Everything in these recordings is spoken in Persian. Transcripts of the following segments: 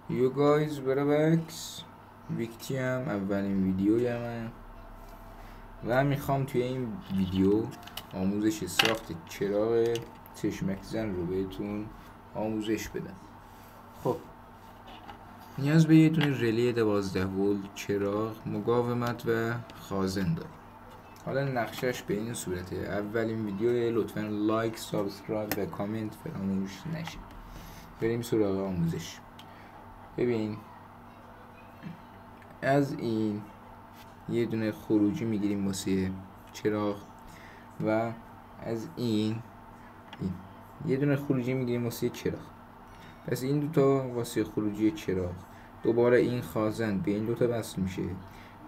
یو گایز برابکس ویکتیم اولین ویدیویمه و میخوام توی این ویدیو آموزش ساخت چراغ چشمک زن رو بهتون آموزش بدم. خب نیاز به یه دونه رلی 12 ولت چراغ مقاومت و خازن داریم. حالا نقشش به این صورته. اولین ویدیو لطفا لایک، سابسکرایب و کامنت فراموش نشه. بریم سراغ آموزش. ببین از این یه دونه خروجی میگیریم واسه چراغ و از این یه دونه خروجی میگیریم واسه چراغ. پس این دوتا واسه خروجی چراغ، دوباره این خازن به این دوتا وصل میشه،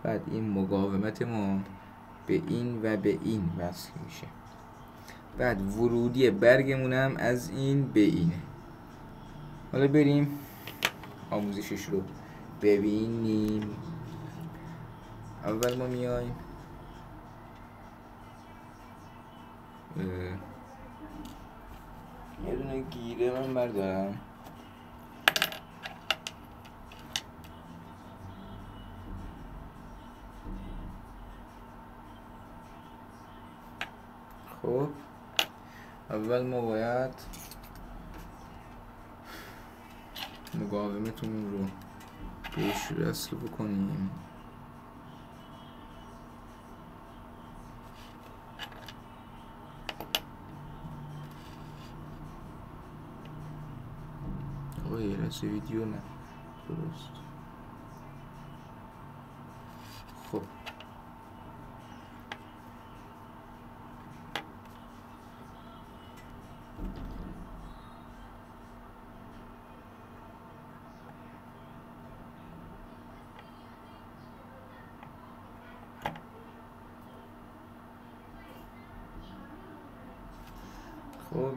بعد این مقاومت ما به این و به این وصل میشه، بعد ورودی برگمونم از این به اینه. حالا بریم آموزشش رو ببینیم. اول ما میایم یه دونه گیره من بردارم، خب اول ما باید مقاومتون رو بهش وصل بکنیم. یه لحظه ویدیو نه درست. خب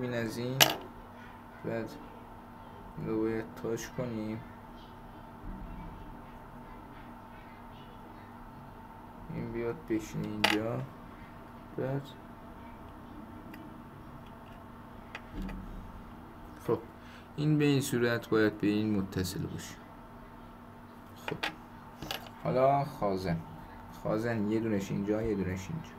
این از این، بعد رو باید تاش کنیم. این بیاد بشینه اینجا، بعد خب این به این صورت باید به این متصل باشه. خب حالا خازن یه دونش اینجا یه دونش اینجا.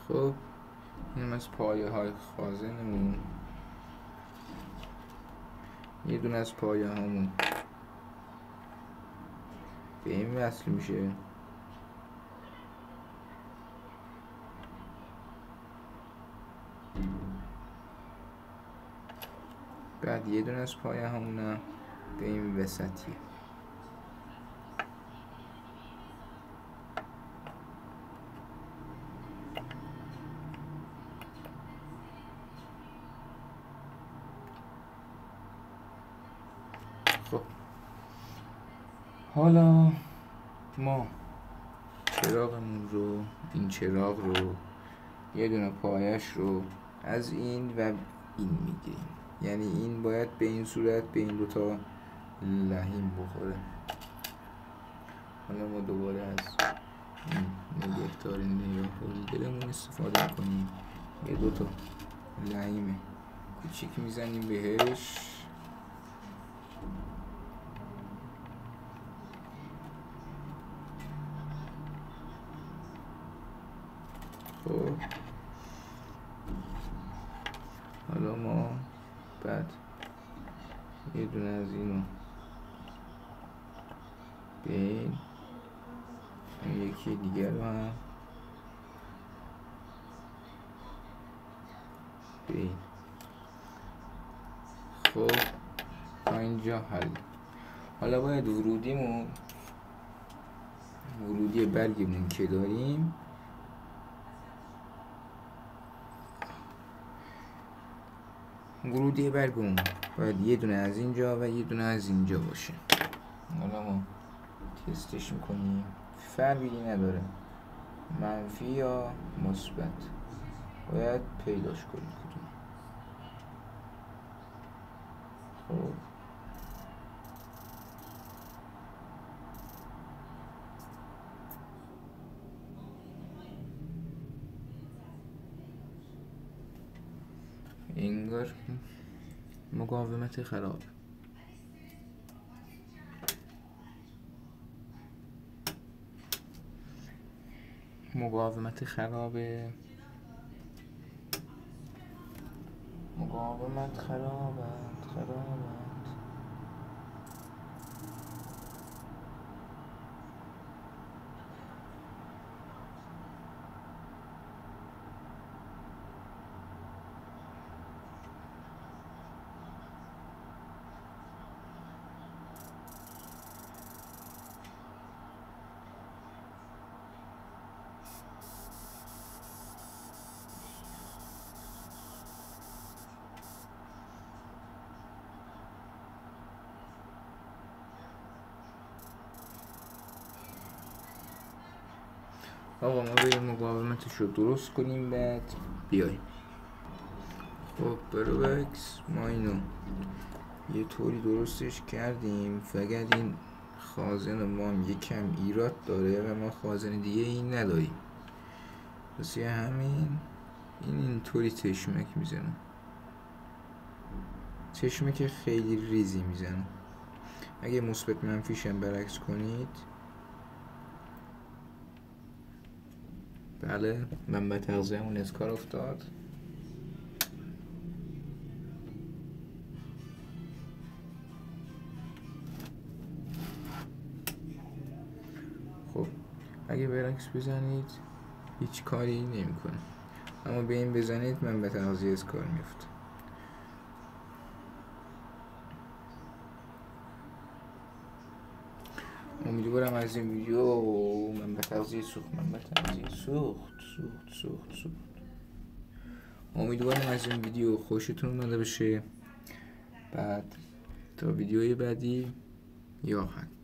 خب این از پایه های خازنمون، یه دونه از پایه هامون به این وصل میشه، بعد یه دونه از پایه همون به این وسطیه. خب حالا ما چراغمون رو، این چراغ رو، یه دونه پایش رو از این و این میگیریم، یعنی این باید به این صورت به این دوتا لحیم بخوره. حالا ما دوباره از این نگهدار نگاه دلمون استفاده کنیم، یه دوتا لحیم کوچیک میزنیم بهش. خب حالا ما بعد یه دونه از اینو به این یکی دیگر رو هم به این. خب تا اینجا حل. حالا باید ورودی برگمون که داریم باید یه دونه از اینجا و یه دونه از اینجا باشه. حالا ما تستش میکنیم، فرقی نداره منفی یا مثبت، باید پیداش کنیم کدوم. خب انگار مقاومت خراب. مقاومت خرابه. مقاومت خرابت. آقا ما بریم مقاومتش رو درست کنیم بعد بیایم. خب پروکس ما اینو یه طوری درستش کردیم، فقط این خازن ما هم یکم ایراد داره و ما خازن دیگه این نداریم، واسه همین اینطوری تشمک میزنه. چشمک خیلی ریزی میزنه. اگه مثبت منفیش هم برعکس کنید، بله منبع تغذیه‌مون از کار افتاد. خب اگه برعکس بزنید هیچ کاری نمیکنه، اما به این بزنید منبع تغذیه از کار میفته. امیدوارم از این ویدیو منبع تغذیه سوخت. امیدوارم از این ویدیو خوشتون اومده باشه. بعد تا ویدیوی بعدی یا حق